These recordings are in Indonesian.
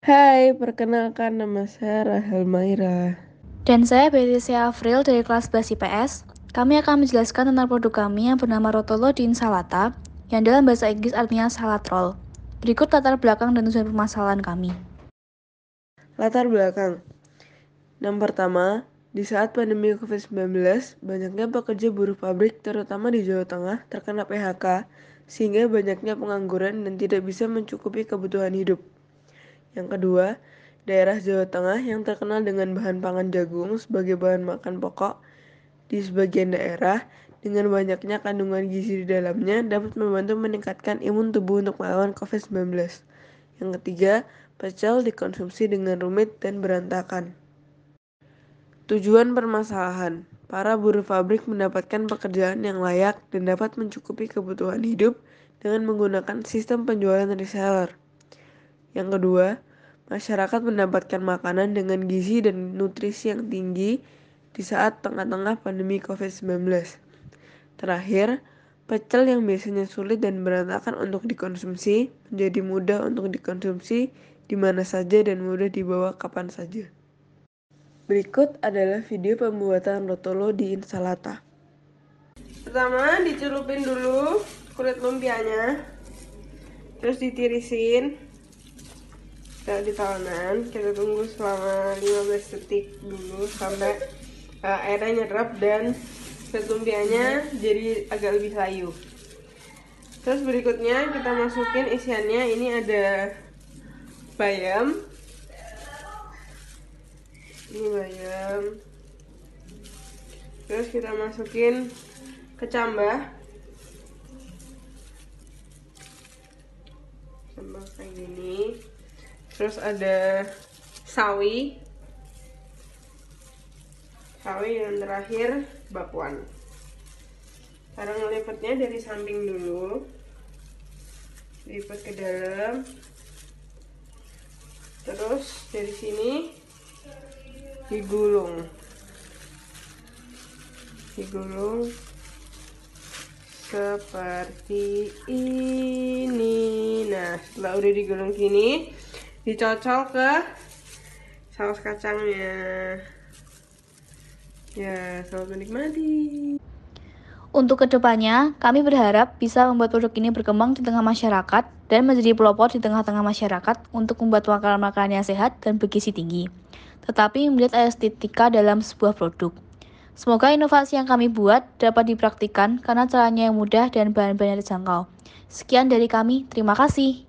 Hai, perkenalkan nama saya Rahel Maira. Dan saya Beatrice Afril dari kelas 11 IPS. Kami akan menjelaskan tentang produk kami yang bernama Rotolo di Insalata, yang dalam bahasa Inggris artinya salad roll. Berikut latar belakang dan tujuan permasalahan kami. Latar belakang. Yang pertama, di saat pandemi COVID-19, banyaknya pekerja buruh pabrik, terutama di Jawa Tengah, terkena PHK, sehingga banyaknya pengangguran dan tidak bisa mencukupi kebutuhan hidup. Yang kedua, daerah Jawa Tengah yang terkenal dengan bahan pangan jagung sebagai bahan makan pokok di sebagian daerah dengan banyaknya kandungan gizi di dalamnya dapat membantu meningkatkan imun tubuh untuk melawan COVID-19. Yang ketiga, pecel dikonsumsi dengan rumit dan berantakan. Tujuan permasalahan, para buruh pabrik mendapatkan pekerjaan yang layak dan dapat mencukupi kebutuhan hidup dengan menggunakan sistem penjualan reseller. Yang kedua, masyarakat mendapatkan makanan dengan gizi dan nutrisi yang tinggi di saat tengah-tengah pandemi COVID-19. Terakhir, pecel yang biasanya sulit dan berantakan untuk dikonsumsi menjadi mudah untuk dikonsumsi di mana saja dan mudah dibawa kapan saja. Berikut adalah video pembuatan rotolo di Insalata. Pertama, dicelupin dulu kulit lumpianya, terus ditirisin di tawanan. Kita tunggu selama 15 detik dulu sampai airnya nyerap dan kulit lumpianya jadi agak lebih layu. Terus berikutnya kita masukin isiannya. Ini ada bayam, terus kita masukin kecambah kayak gini. Terus ada sawi dan terakhir bakwan. Cara ngelipetnya dari samping dulu, lipat ke dalam, terus dari sini digulung seperti ini. Nah, setelah udah digulung gini, dicocol ke saus kacangnya. Ya, selamat menikmati. Untuk kedepannya, kami berharap bisa membuat produk ini berkembang di tengah masyarakat dan menjadi pelopor di tengah-tengah masyarakat untuk membuat makanan-makanan yang sehat dan bergizi tinggi, tetapi melihat estetika dalam sebuah produk. Semoga inovasi yang kami buat dapat dipraktikkan karena caranya yang mudah dan bahan-bahannya terjangkau. Sekian dari kami, terima kasih.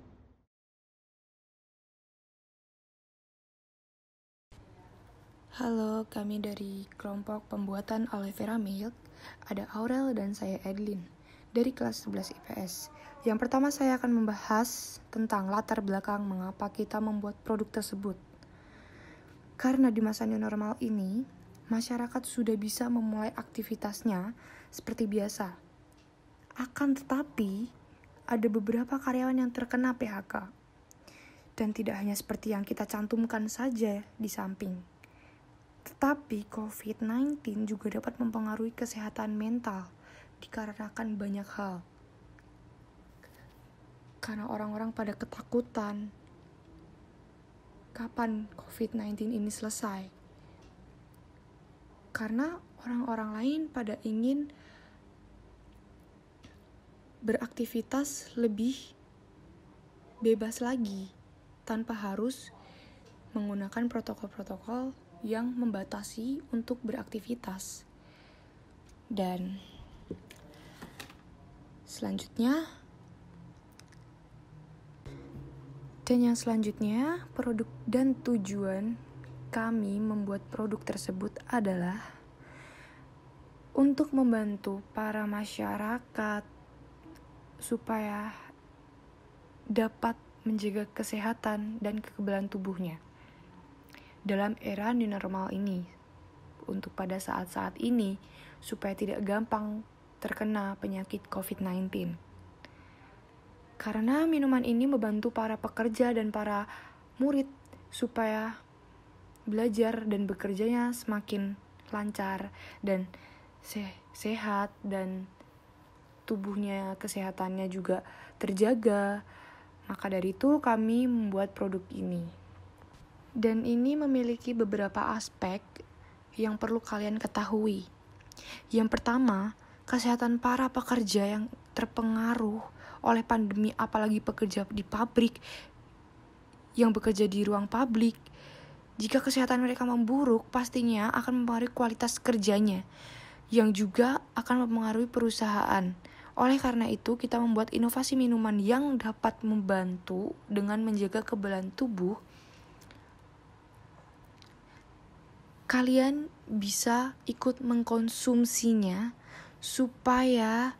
Halo, kami dari kelompok pembuatan aloe vera milk. Ada Aurel dan saya Edlin dari kelas 11 IPS. Yang pertama saya akan membahas tentang latar belakang mengapa kita membuat produk tersebut. Karena di masa new normal ini, masyarakat sudah bisa memulai aktivitasnya seperti biasa. Akan tetapi, ada beberapa karyawan yang terkena PHK. Dan tidak hanya seperti yang kita cantumkan saja di samping. Tetapi COVID-19 juga dapat mempengaruhi kesehatan mental dikarenakan banyak hal. Karena orang-orang pada ketakutan kapan COVID-19 ini selesai. Karena orang-orang lain pada ingin beraktivitas lebih bebas lagi tanpa harus menggunakan protokol-protokol yang membatasi untuk beraktivitas. Dan yang selanjutnya, produk dan tujuan kami membuat produk tersebut adalah untuk membantu para masyarakat supaya dapat menjaga kesehatan dan kekebalan tubuhnya dalam era new normal ini, untuk pada saat-saat ini supaya tidak gampang terkena penyakit COVID-19. Karena minuman ini membantu para pekerja dan para murid supaya belajar dan bekerjanya semakin lancar dan sehat, dan tubuhnya, kesehatannya juga terjaga. Maka dari itu kami membuat produk ini. Dan ini memiliki beberapa aspek yang perlu kalian ketahui. Yang pertama, kesehatan para pekerja yang terpengaruh oleh pandemi, apalagi pekerja di pabrik, yang bekerja di ruang publik. Jika kesehatan mereka memburuk, pastinya akan mempengaruhi kualitas kerjanya, yang juga akan mempengaruhi perusahaan. Oleh karena itu, kita membuat inovasi minuman yang dapat membantu dengan menjaga kekebalan tubuh. Kalian bisa ikut mengkonsumsinya supaya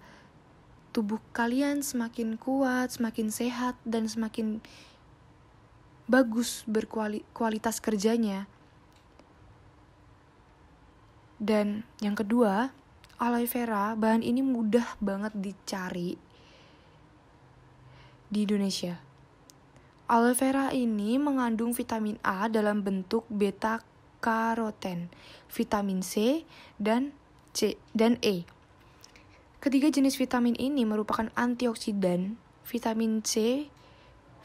tubuh kalian semakin kuat, semakin sehat, dan semakin bagus berkualitas kerjanya. Dan yang kedua, aloe vera, bahan ini mudah banget dicari di Indonesia. Aloe vera ini mengandung vitamin A dalam bentuk beta karoten, vitamin C, dan E. Ketiga jenis vitamin ini merupakan antioksidan, vitamin C,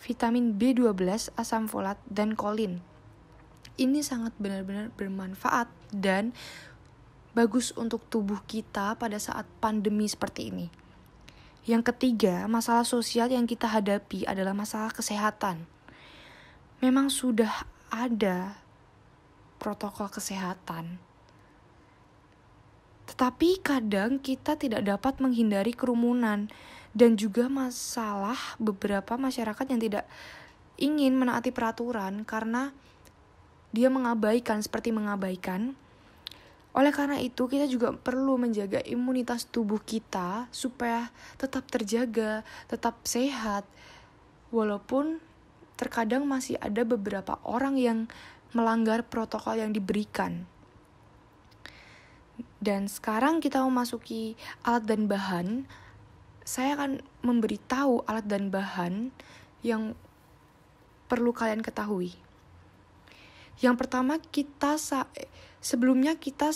vitamin B12, asam folat, dan kolin. Ini sangat benar-benar bermanfaat dan bagus untuk tubuh kita pada saat pandemi seperti ini. Yang ketiga, masalah sosial yang kita hadapi adalah masalah kesehatan. Memang sudah ada protokol kesehatan, tetapi kadang kita tidak dapat menghindari kerumunan dan juga masalah beberapa masyarakat yang tidak ingin menaati peraturan karena dia seperti mengabaikan. Oleh karena itu, kita juga perlu menjaga imunitas tubuh kita supaya tetap terjaga, tetap sehat. Walaupun terkadang masih ada beberapa orang yang melanggar protokol yang diberikan. Dan sekarang kita memasuki alat dan bahan. Saya akan memberitahu alat dan bahan yang perlu kalian ketahui. Yang pertama, sebelumnya kita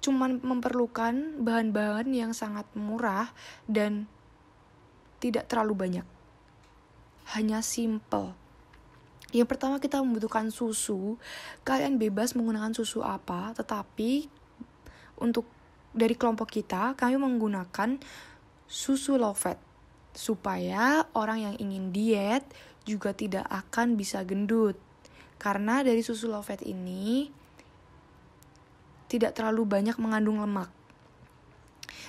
cuma memerlukan bahan-bahan yang sangat murah dan tidak terlalu banyak. Hanya simple. Yang pertama, kita membutuhkan susu. Kalian bebas menggunakan susu apa, tetapi untuk dari kelompok kita, kami menggunakan susu low fat supaya orang yang ingin diet juga tidak akan bisa gendut. Karena dari susu low fat ini tidak terlalu banyak mengandung lemak.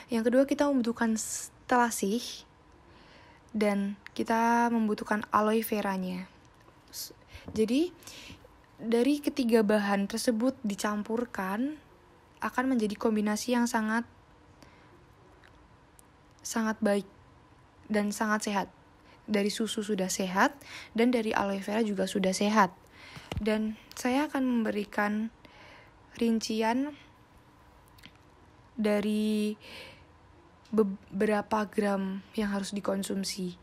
Yang kedua, kita membutuhkan selasih dan kita membutuhkan aloe veranya. Jadi dari ketiga bahan tersebut dicampurkan akan menjadi kombinasi yang sangat baik dan sangat sehat. Dari susu sudah sehat dan dari aloe vera juga sudah sehat. Dan saya akan memberikan rincian dari beberapa gram yang harus dikonsumsi.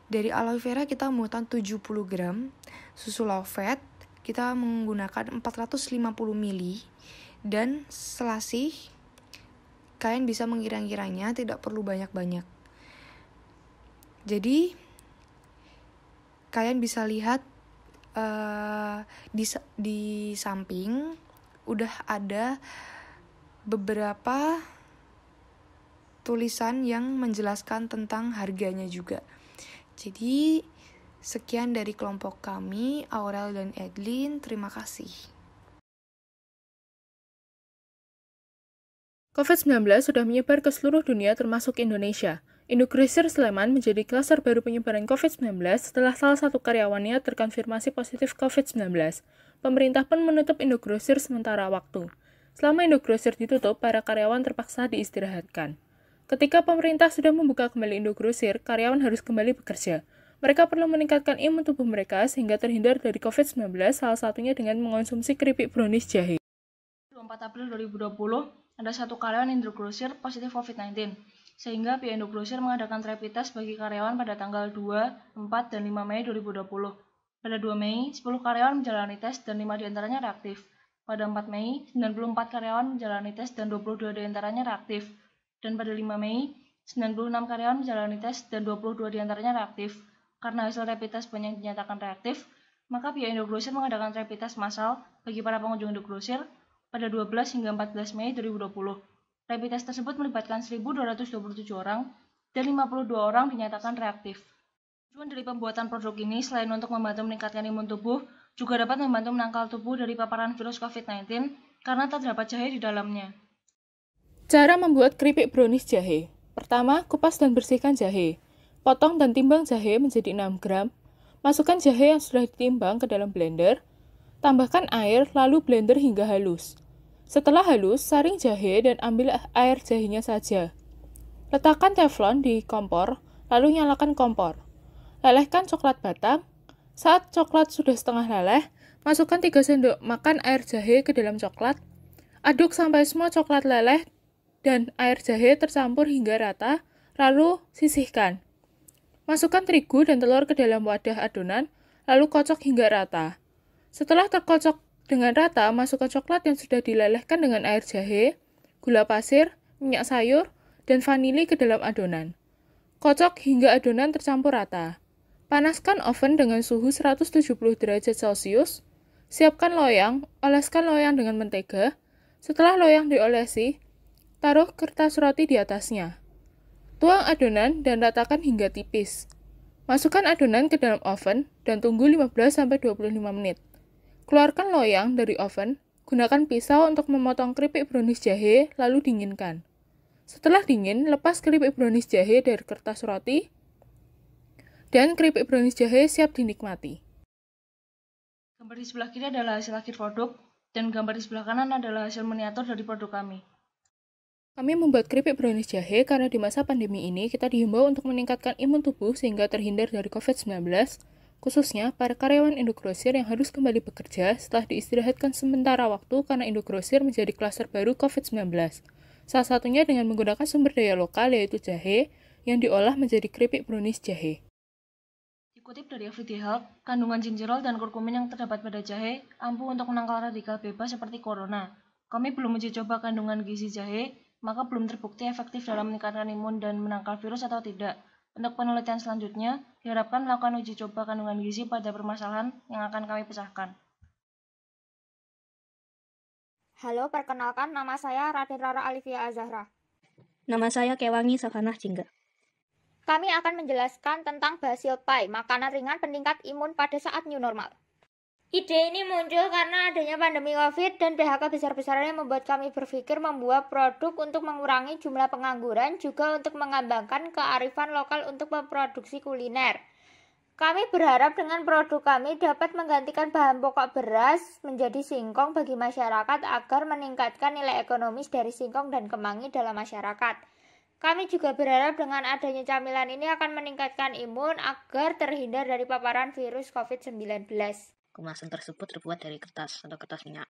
Dari aloe vera kita membutuhkan 70 gram, susu low fat kita menggunakan 450 ml, dan selasih kalian bisa mengira-ngiranya, tidak perlu banyak-banyak. Jadi kalian bisa lihat di samping udah ada beberapa tulisan yang menjelaskan tentang harganya juga. Jadi sekian dari kelompok kami, Aurel dan Edlin. Terima kasih. COVID-19 sudah menyebar ke seluruh dunia termasuk Indonesia. Indogrosir Sleman menjadi klaster baru penyebaran COVID-19 setelah salah satu karyawannya terkonfirmasi positif COVID-19. Pemerintah pun menutup Indogrosir sementara waktu. Selama Indogrosir ditutup, para karyawan terpaksa diistirahatkan. Ketika pemerintah sudah membuka kembali Indogrosir, karyawan harus kembali bekerja. Mereka perlu meningkatkan imun tubuh mereka sehingga terhindar dari COVID-19, salah satunya dengan mengonsumsi keripik brownies jahe. 24 April 2020, ada satu karyawan Indogrosir positif COVID-19, sehingga pihak Indogrosir mengadakan rapid test bagi karyawan pada tanggal 2, 4, dan 5 Mei 2020. Pada 2 Mei, 10 karyawan menjalani tes dan 5 diantaranya reaktif. Pada 4 Mei, 94 karyawan menjalani tes dan 22 diantaranya reaktif. Dan pada 5 Mei, 96 karyawan menjalani tes dan 22 diantaranya reaktif. Karena hasil rapid test banyak dinyatakan reaktif, maka pihak Indogrosir mengadakan rapid test massal bagi para pengunjung Indogrosir pada 12 hingga 14 Mei 2020. Rapid test tersebut melibatkan 1.227 orang dan 52 orang dinyatakan reaktif. Tujuan dari pembuatan produk ini selain untuk membantu meningkatkan imun tubuh, juga dapat membantu menangkal tubuh dari paparan virus COVID-19 karena terdapat jahe di dalamnya. Cara membuat keripik brownies jahe. Pertama, kupas dan bersihkan jahe. Potong dan timbang jahe menjadi 6 gram. Masukkan jahe yang sudah ditimbang ke dalam blender. Tambahkan air, lalu blender hingga halus. Setelah halus, saring jahe dan ambil air jahenya saja. Letakkan teflon di kompor, lalu nyalakan kompor. Lelehkan coklat batang. Saat coklat sudah setengah leleh, masukkan 3 sendok makan air jahe ke dalam coklat. Aduk sampai semua coklat leleh dan air jahe tercampur hingga rata, lalu sisihkan. Masukkan terigu dan telur ke dalam wadah adonan, lalu kocok hingga rata. Setelah terkocok dengan rata, masukkan coklat yang sudah dilelehkan dengan air jahe, gula pasir, minyak sayur, dan vanili ke dalam adonan. Kocok hingga adonan tercampur rata. Panaskan oven dengan suhu 170 derajat Celcius. Siapkan loyang, oleskan loyang dengan mentega. Setelah loyang diolesi, taruh kertas roti di atasnya. Tuang adonan dan ratakan hingga tipis. Masukkan adonan ke dalam oven dan tunggu 15-25 menit. Keluarkan loyang dari oven, gunakan pisau untuk memotong keripik brownies jahe, lalu dinginkan. Setelah dingin, lepas keripik brownies jahe dari kertas roti, dan keripik brownies jahe siap dinikmati. Gambar di sebelah kiri adalah hasil akhir produk, dan gambar di sebelah kanan adalah hasil miniatur dari produk kami. Kami membuat keripik brownies jahe karena di masa pandemi ini kita dihimbau untuk meningkatkan imun tubuh sehingga terhindar dari COVID-19, khususnya para karyawan Indogrosir yang harus kembali bekerja setelah diistirahatkan sementara waktu karena Indogrosir menjadi klaster baru COVID-19. Salah satunya dengan menggunakan sumber daya lokal yaitu jahe yang diolah menjadi keripik brownies jahe. Dikutip dari Everyday Health, kandungan gingerol dan kurkumin yang terdapat pada jahe ampuh untuk menangkal radikal bebas seperti corona. Kami belum uji coba kandungan gizi jahe, maka belum terbukti efektif dalam meningkatkan imun dan menangkal virus atau tidak. Untuk penelitian selanjutnya, diharapkan melakukan uji coba kandungan gizi pada permasalahan yang akan kami pecahkan. Halo, perkenalkan nama saya Raden Rara Alivia Azahra. Nama saya Kewangi Sakanah Jingga. Kami akan menjelaskan tentang Basil Pie, makanan ringan peningkat imun pada saat new normal. Ide ini muncul karena adanya pandemi COVID dan PHK besar-besarannya membuat kami berpikir membuat produk untuk mengurangi jumlah pengangguran, juga untuk mengembangkan kearifan lokal untuk memproduksi kuliner. Kami berharap dengan produk kami dapat menggantikan bahan pokok beras menjadi singkong bagi masyarakat agar meningkatkan nilai ekonomis dari singkong dan kemangi dalam masyarakat. Kami juga berharap dengan adanya camilan ini akan meningkatkan imun agar terhindar dari paparan virus COVID-19. Kemasan tersebut terbuat dari kertas atau kertas minyak.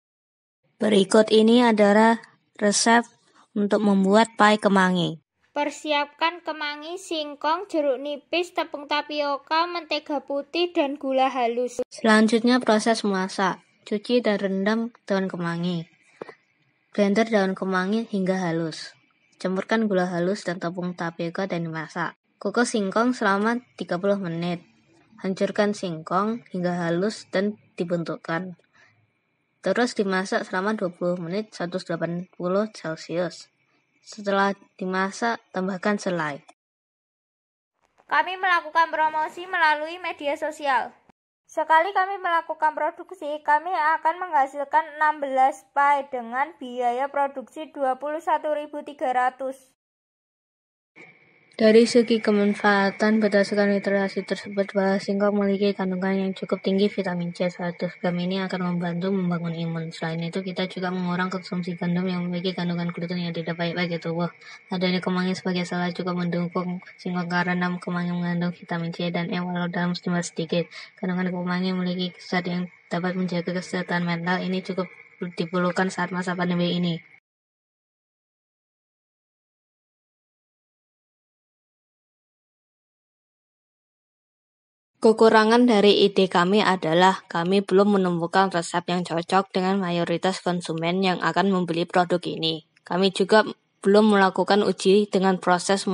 Berikut ini adalah resep untuk membuat pie kemangi. Persiapkan kemangi, singkong, jeruk nipis, tepung tapioka, mentega putih, dan gula halus. Selanjutnya proses memasak. Cuci dan rendam daun kemangi. Blender daun kemangi hingga halus. Campurkan gula halus dan tepung tapioka dan dimasak. Kukus singkong selama 30 menit. Hancurkan singkong hingga halus dan dibentukkan. Terus dimasak selama 20 menit 180 Celcius. Setelah dimasak, tambahkan selai. Kami melakukan promosi melalui media sosial. Sekali kami melakukan produksi, kami akan menghasilkan 16 pie dengan biaya produksi 21.300. Dari segi kemanfaatan, berdasarkan literasi tersebut bahwa singkong memiliki kandungan yang cukup tinggi vitamin C. 100 gram ini akan membantu membangun imun. Selain itu, kita juga mengurangi konsumsi gandum yang memiliki kandungan gluten yang tidak baik bagi tubuh. Adanya kemangi sebagai salah juga mendukung singkong karena kemangi mengandung vitamin C dan E walau dalam jumlah sedikit. Kandungan kemangi memiliki zat yang dapat menjaga kesehatan mental. Ini cukup diperlukan saat masa pandemi ini. Kekurangan dari ide kami adalah kami belum menemukan resep yang cocok dengan mayoritas konsumen yang akan membeli produk ini. Kami juga belum melakukan uji dengan proses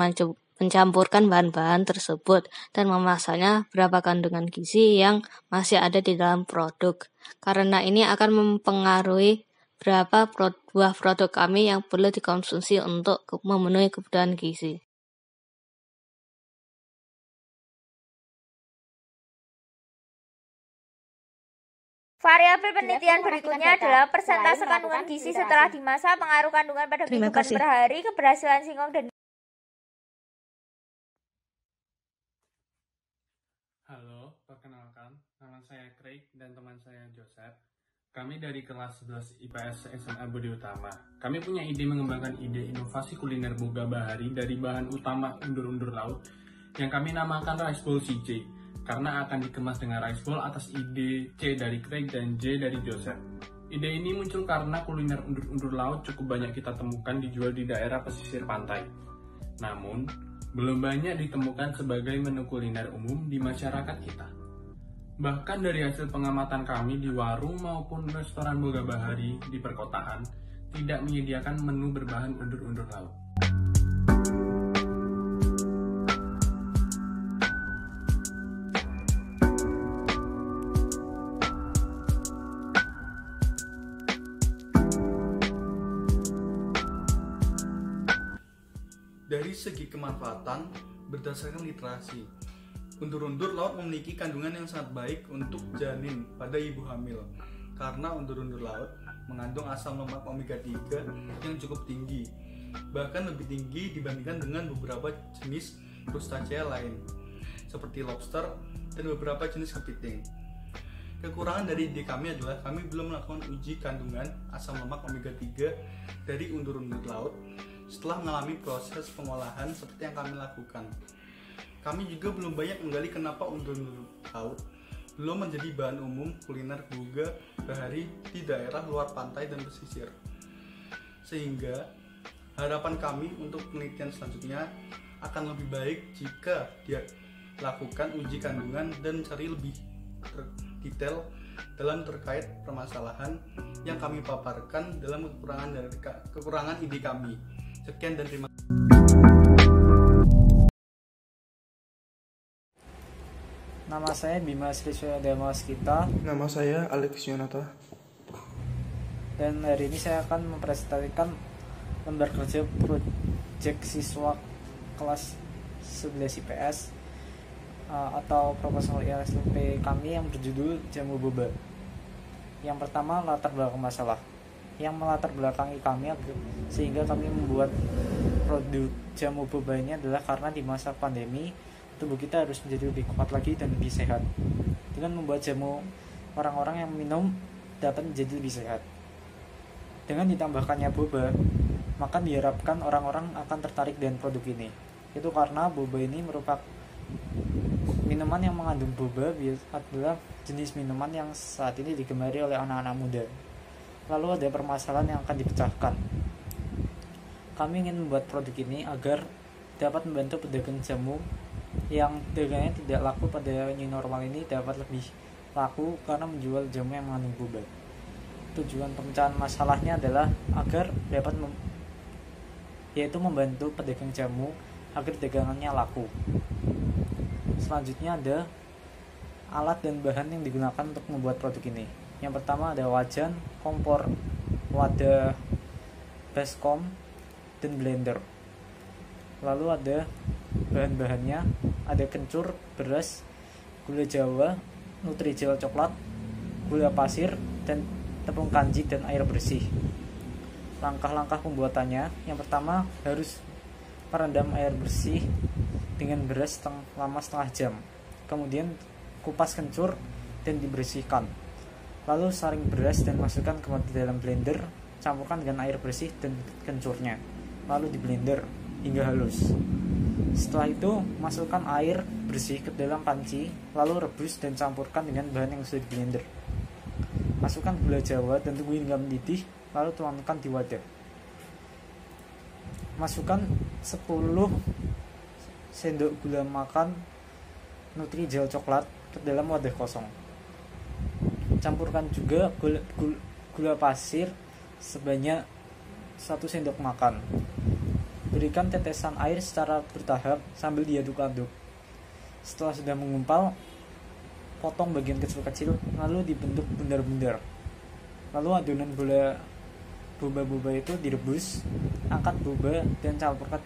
mencampurkan bahan-bahan tersebut dan memasaknya berapa kandungan gizi yang masih ada di dalam produk. Karena ini akan mempengaruhi berapa buah produk kami yang perlu dikonsumsi untuk memenuhi kebutuhan gizi. Variabel penelitian berikutnya adalah persentase kandungan gizi setelah dimasak, pengaruh kandungan pada kehidupan per hari, keberhasilan singkong, dan Halo, perkenalkan, nama saya Craig dan teman saya Joseph. Kami dari kelas 11 IPS SMA Budi Utama. Kami punya ide mengembangkan ide inovasi kuliner boga bahari dari bahan utama undur-undur laut yang kami namakan Rice Bowl CJ. Karena akan dikemas dengan rice bowl atas ide C dari Craig dan J dari Joseph. Ide ini muncul karena kuliner undur-undur laut cukup banyak kita temukan dijual di daerah pesisir pantai. Namun, belum banyak ditemukan sebagai menu kuliner umum di masyarakat kita. Bahkan dari hasil pengamatan kami di warung maupun restoran boga bahari di perkotaan tidak menyediakan menu berbahan undur-undur laut. Dari segi kemanfaatan, berdasarkan literasi, undur-undur laut memiliki kandungan yang sangat baik untuk janin pada ibu hamil. Karena undur-undur laut mengandung asam lemak omega 3 yang cukup tinggi, bahkan lebih tinggi dibandingkan dengan beberapa jenis krustacea lain, seperti lobster dan beberapa jenis kepiting. Kekurangan dari ide kami adalah kami belum melakukan uji kandungan asam lemak omega 3 dari undur-undur laut setelah mengalami proses pengolahan seperti yang kami lakukan. Kami juga belum banyak menggali kenapa undur-undur laut belum menjadi bahan umum kuliner boga bahari di daerah luar pantai dan pesisir. Sehingga harapan kami untuk penelitian selanjutnya akan lebih baik jika dia lakukan uji kandungan dan mencari lebih detail dalam terkait permasalahan yang kami paparkan dalam kekurangan ide kami. Sekian dan terima kasih. Nama saya Bima Sriswaya Damawaskita. Nama saya Alex Yonata. Dan hari ini saya akan mempresentasikan lembar kerja proyek siswa kelas 11 IPS atau proposal ISLP kami yang berjudul Jamu Boba. Yang pertama, latar belakang masalah. Yang melatar belakangi kami sehingga kami membuat produk jamu boba ini adalah karena di masa pandemi tubuh kita harus menjadi lebih kuat lagi dan lebih sehat. Dengan membuat jamu, orang-orang yang minum dapat menjadi lebih sehat. Dengan ditambahkannya boba, maka diharapkan orang-orang akan tertarik dengan produk ini. Itu karena boba ini merupakan minuman yang mengandung boba adalah jenis minuman yang saat ini digemari oleh anak-anak muda. Lalu ada permasalahan yang akan dipecahkan. Kami ingin membuat produk ini agar dapat membantu pedagang jamu yang dagangnya tidak laku pada new normal ini dapat lebih laku karena menjual jamu yang mengandung boba. Tujuan pemecahan masalahnya adalah agar dapat yaitu membantu pedagang jamu agar dagangannya laku. Selanjutnya ada alat dan bahan yang digunakan untuk membuat produk ini. Yang pertama ada wajan, kompor, wadah baskom, dan blender. Lalu ada bahan-bahannya, ada kencur, beras, gula jawa, nutrijel coklat, gula pasir, dan tepung kanji dan air bersih. Langkah-langkah pembuatannya, yang pertama harus merendam air bersih dengan beras selama setengah jam. Kemudian kupas kencur dan dibersihkan. Lalu saring beras dan masukkan ke dalam blender, campurkan dengan air bersih dan kencurnya. Lalu di blender hingga halus. Setelah itu, masukkan air bersih ke dalam panci, lalu rebus dan campurkan dengan bahan yang sudah di blender. Masukkan gula jawa dan tunggu hingga mendidih, lalu tuangkan di wadah. Masukkan 10 sendok gula makan nutrijel coklat ke dalam wadah kosong. Campurkan juga gula pasir sebanyak 1 sendok makan. diberikan tetesan air secara bertahap sambil diaduk-aduk. Setelah sudah menggumpal, potong bagian kecil-kecil lalu dibentuk bundar-bundar. Lalu adonan boba itu direbus, angkat boba dan campurkan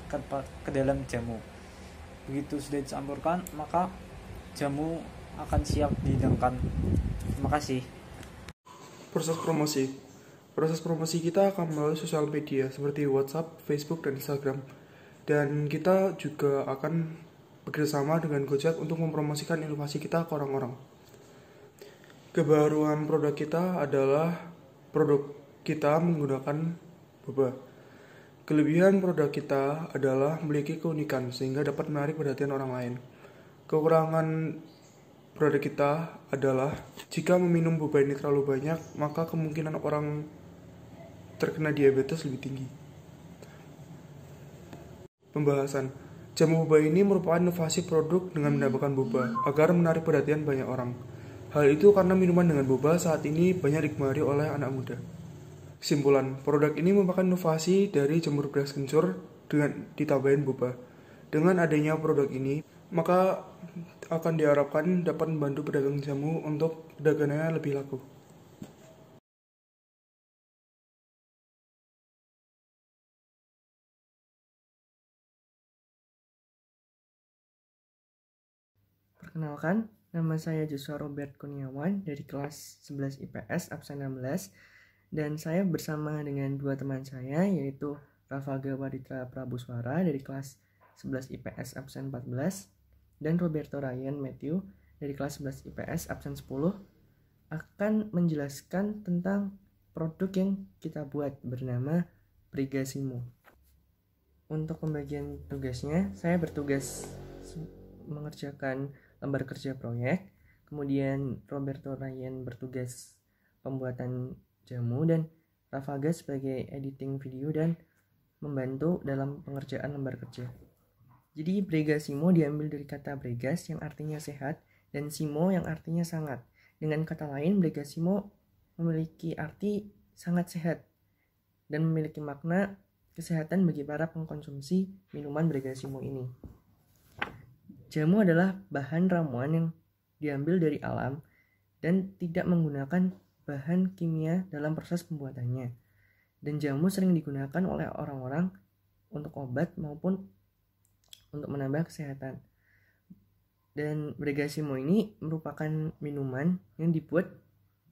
ke dalam jamu. Begitu sudah dicampurkan, maka jamu akan siap dihidangkan. Terima kasih. Proses promosi kita akan melalui sosial media seperti WhatsApp, Facebook, dan Instagram. Dan kita juga akan bekerjasama dengan Gojek untuk mempromosikan inovasi kita ke orang-orang. Kebaruan produk kita adalah produk kita menggunakan boba. Kelebihan produk kita adalah memiliki keunikan sehingga dapat menarik perhatian orang lain. Kekurangan produk kita adalah jika meminum boba ini terlalu banyak, maka kemungkinan orang terkena diabetes lebih tinggi. Pembahasan. Jamu boba ini merupakan inovasi produk dengan menambahkan boba agar menarik perhatian banyak orang. Hal itu karena minuman dengan boba saat ini banyak digemari oleh anak muda. Kesimpulan, produk ini merupakan inovasi dari jamur beras kencur dengan ditambahin boba. Dengan adanya produk ini, maka akan diharapkan dapat membantu pedagang jamu untuk dagangannya lebih laku. Perkenalkan, nama saya Joshua Robert Kurniawan dari kelas 11 IPS absen 16 dan saya bersama dengan dua teman saya yaitu Rafalga Waditra Prabuswara dari kelas 11 IPS absen 14 dan Roberto Ryan Matthew dari kelas 11 IPS absen 10 akan menjelaskan tentang produk yang kita buat bernama Brigasimo. Untuk pembagian tugasnya, saya bertugas mengerjakan lembar kerja proyek, kemudian Roberto Ryan bertugas pembuatan jamu dan Rafalga sebagai editing video dan membantu dalam pengerjaan lembar kerja. Jadi Brigasimo diambil dari kata bregas yang artinya sehat dan simo yang artinya sangat. Dengan kata lain, Brigasimo memiliki arti sangat sehat dan memiliki makna kesehatan bagi para pengkonsumsi minuman Brigasimo ini. Jamu adalah bahan ramuan yang diambil dari alam dan tidak menggunakan bahan kimia dalam proses pembuatannya. Dan jamu sering digunakan oleh orang-orang untuk obat maupun untuk menambah kesehatan. Dan Brigasimo ini merupakan minuman yang dibuat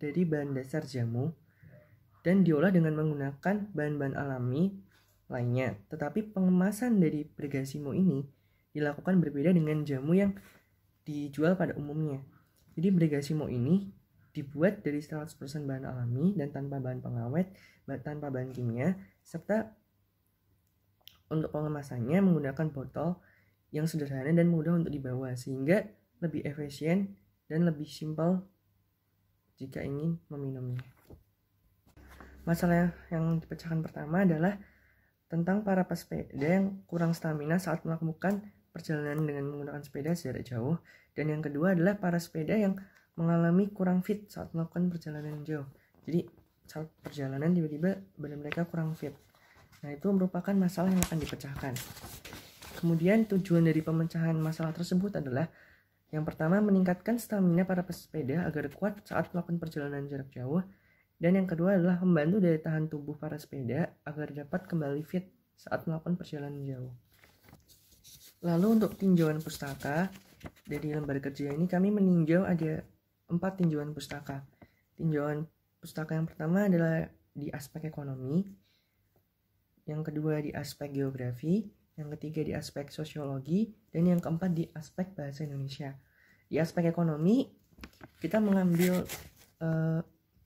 dari bahan dasar jamu dan diolah dengan menggunakan bahan-bahan alami lainnya. Tetapi pengemasan dari Brigasimo ini dilakukan berbeda dengan jamu yang dijual pada umumnya. Jadi Brigasimo ini dibuat dari 100% bahan alami dan tanpa bahan pengawet, tanpa bahan kimia, serta untuk pengemasannya menggunakan botol yang sederhana dan mudah untuk dibawa sehingga lebih efisien dan lebih simpel jika ingin meminumnya. Masalah yang dipecahkan pertama adalah tentang para pesepeda yang kurang stamina saat melakukan perjalanan dengan menggunakan sepeda jarak jauh, dan yang kedua adalah para sepeda yang mengalami kurang fit saat melakukan perjalanan jauh. Jadi saat perjalanan tiba-tiba badan mereka kurang fit. Nah, itu merupakan masalah yang akan dipecahkan. Kemudian tujuan dari pemecahan masalah tersebut adalah yang pertama meningkatkan stamina para pesepeda agar kuat saat melakukan perjalanan jarak jauh, dan yang kedua adalah membantu daya tahan tubuh para sepeda agar dapat kembali fit saat melakukan perjalanan jauh. Lalu untuk tinjauan pustaka, dari lembar kerja ini kami meninjau ada 4 tinjauan pustaka. Tinjauan pustaka yang pertama adalah di aspek ekonomi, yang kedua di aspek geografi, yang ketiga di aspek sosiologi, dan yang keempat di aspek bahasa Indonesia. Di aspek ekonomi, kita mengambil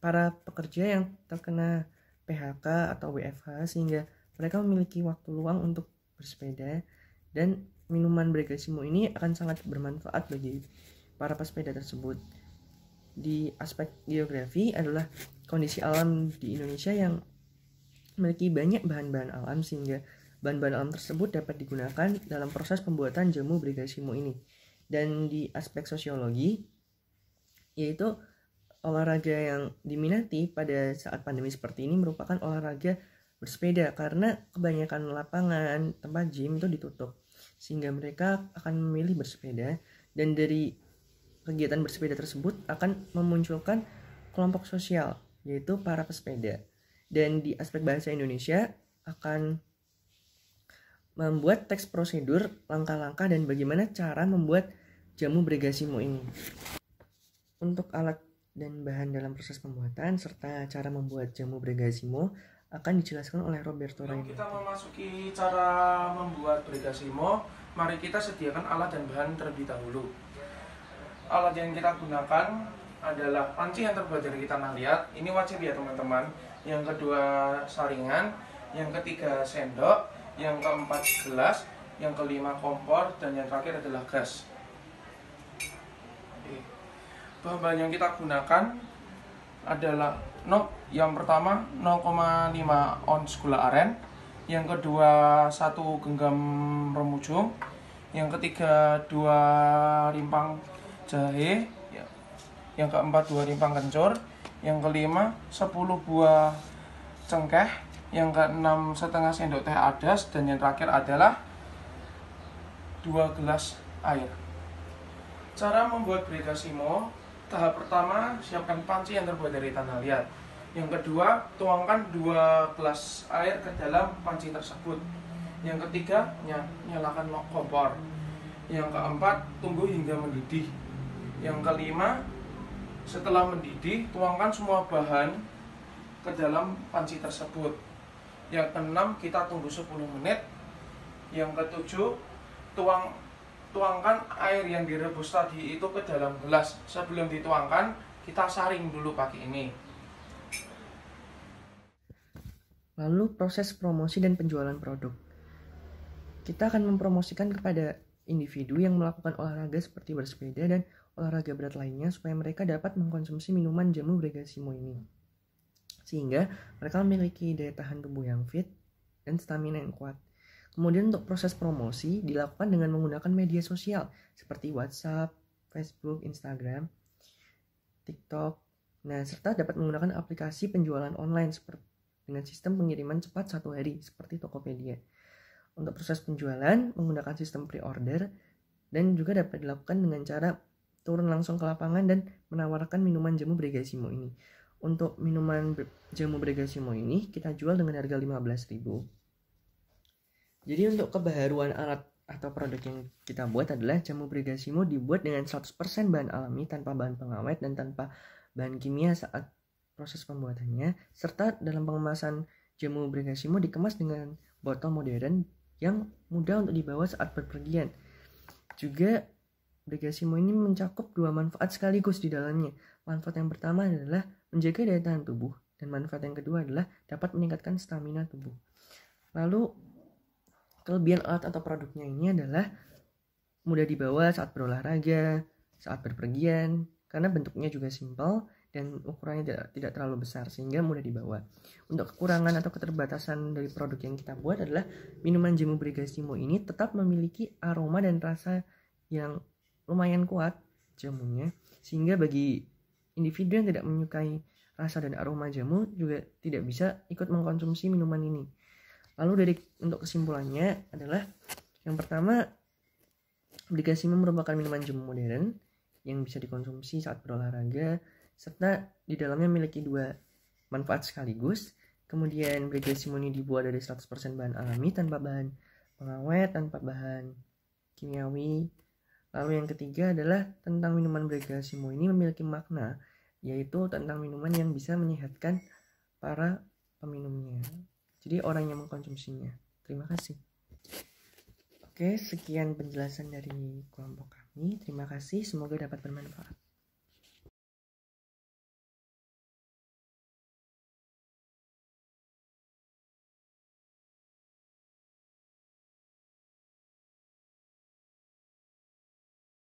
para pekerja yang terkena PHK atau WFH sehingga mereka memiliki waktu luang untuk bersepeda, dan minuman Brigasimo ini akan sangat bermanfaat bagi para pesepeda tersebut. Di aspek geografi adalah kondisi alam di Indonesia yang memiliki banyak bahan-bahan alam sehingga bahan-bahan alam tersebut dapat digunakan dalam proses pembuatan jamu Brigasimo ini. Dan di aspek sosiologi, yaitu olahraga yang diminati pada saat pandemi seperti ini merupakan olahraga bersepeda karena kebanyakan lapangan tempat gym itu ditutup, sehingga mereka akan memilih bersepeda. Dan dari kegiatan bersepeda tersebut akan memunculkan kelompok sosial, yaitu para pesepeda. Dan di aspek bahasa Indonesia akan membuat teks prosedur, langkah-langkah, dan bagaimana cara membuat jamu Bregasimo ini. Untuk alat dan bahan dalam proses pembuatan serta cara membuat jamu Bregasimo akan dijelaskan oleh Roberto Raino. Kita memasuki cara membuat Bregasimo, mari kita sediakan alat dan bahan terlebih dahulu. Alat yang kita gunakan adalah panci yang terbuat dari tanah liat, ini wajib ya teman-teman. Yang kedua saringan, yang ketiga sendok, yang keempat gelas, yang kelima kompor, dan yang terakhir adalah gas. Bahan yang kita gunakan adalah yang pertama 0,5 ons gula aren, yang kedua 1 genggam remujung, yang ketiga 2 rimpang jahe, yang keempat 2 rimpang kencur, yang kelima 10 buah cengkeh, yang keenam setengah sendok teh adas, dan yang terakhir adalah 2 gelas air. Cara membuat Bregasimo: tahap pertama, siapkan panci yang terbuat dari tanah liat. Yang kedua, tuangkan 2 gelas air ke dalam panci tersebut. Yang ketiga, nyalakan kompor. Yang keempat, tunggu hingga mendidih. Yang kelima, setelah mendidih, tuangkan semua bahan ke dalam panci tersebut. Yang keenam, kita tunggu 10 menit. Yang ketujuh, tuangkan air yang direbus tadi itu ke dalam gelas. Sebelum dituangkan, kita saring dulu pakai ini. Lalu proses promosi dan penjualan produk. Kita akan mempromosikan kepada individu yang melakukan olahraga seperti bersepeda dan olahraga berat lainnya supaya mereka dapat mengkonsumsi minuman jamu Bregasimo ini. Sehingga mereka memiliki daya tahan tubuh yang fit dan stamina yang kuat. Kemudian untuk proses promosi dilakukan dengan menggunakan media sosial seperti WhatsApp, Facebook, Instagram, TikTok. Nah, serta dapat menggunakan aplikasi penjualan online dengan sistem pengiriman cepat 1 hari seperti Tokopedia. Untuk proses penjualan menggunakan sistem pre-order dan juga dapat dilakukan dengan cara turun langsung ke lapangan dan menawarkan minuman jamu Bregasimo ini. Untuk minuman jamu Bregasimo ini kita jual dengan harga 15.000. Jadi untuk kebaharuan alat atau produk yang kita buat adalah jamu Bregasimo dibuat dengan 100% bahan alami tanpa bahan pengawet dan tanpa bahan kimia saat proses pembuatannya, serta dalam pengemasan jamu Bregasimo dikemas dengan botol modern yang mudah untuk dibawa saat bepergian. Juga Bregasimo ini mencakup 2 manfaat sekaligus di dalamnya. Manfaat yang pertama adalah menjaga daya tahan tubuh dan manfaat yang kedua adalah dapat meningkatkan stamina tubuh. Lalu kelebihan alat atau produknya ini adalah mudah dibawa saat berolahraga, saat berpergian, karena bentuknya juga simpel dan ukurannya tidak terlalu besar sehingga mudah dibawa. Untuk kekurangan atau keterbatasan dari produk yang kita buat adalah minuman jamu Bregasimo ini tetap memiliki aroma dan rasa yang lumayan kuat jamunya, sehingga bagi individu yang tidak menyukai rasa dan aroma jamu juga tidak bisa ikut mengkonsumsi minuman ini. Lalu untuk kesimpulannya adalah yang pertama, Bregasimo merupakan minuman jamu modern yang bisa dikonsumsi saat berolahraga serta di dalamnya memiliki 2 manfaat sekaligus. Kemudian Bregasimo ini dibuat dari 100% bahan alami tanpa bahan pengawet, tanpa bahan kimiawi. Lalu yang ketiga adalah tentang minuman Bregasimo ini memiliki makna, yaitu tentang minuman yang bisa menyehatkan para peminumnya. Jadi orang yang mengkonsumsinya. Terima kasih. Oke, sekian penjelasan dari kelompok kami. Terima kasih, semoga dapat bermanfaat.